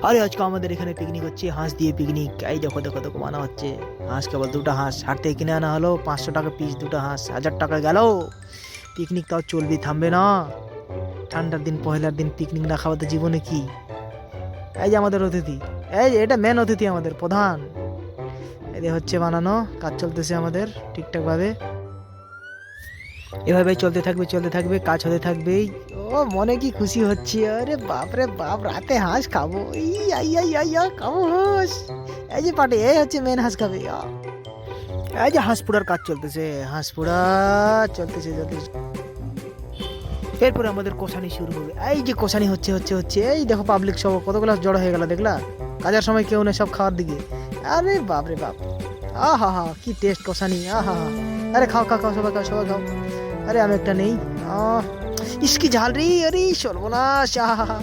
আরে আজকে আমাদের এখানে পিকনিক হচ্ছে, হাঁস দিয়ে পিকনিক। এই দেখো দেখো দেখো বানা হচ্ছে। হাঁস কেবল দুটো হাঁস হাট থেকে কিনে আনা হলো, 500 টাকা পিস। দুটো হাঁস 1000 টাকা গেল। পিকনিক তাও চলবে, থামবে না। ঠান্ডার দিন, পহেলার দিন পিকনিক না খাওয়াতে জীবনে কি। এই যে আমাদের অতিথি, এই যে এটা মেন অতিথি, আমাদের প্রধান। এই হচ্ছে বানানো, কাজ চলতেছে আমাদের ঠিকঠাক ভাবে। এভাবে চলতে থাকবে, কাজ হতে থাকবেই। ও মনে কি খুশি হচ্ছে, আরে বাপ রে বাপ, রাতে হাঁস খাবো। খাবো হাঁস। এই যে পাটে, এই হচ্ছে মেন হাঁস খাবে। এই যে হাঁস পোড়ার কাজ চলতেছে, হাঁস পোড়া চলতেছে। এরপরে আমাদের কষানি শুরু হবে। এই যে কষানি হচ্ছে। এই দেখো পাবলিক সব কতগুলো জড়ো হয়ে গেল, দেখলা? কাজার সময় কেউ নেই, সব খাওয়ার দিকে। আরে বাপ রে বাপ, আহা হা কি টেস্ট কষানি, আহা হা। আরে খাও খাও খাও, সবাই খাও। আরে আমি একটা নেই। আহ ইসকি ঝাল রে, আরে সর্বনাশ, আহা হা।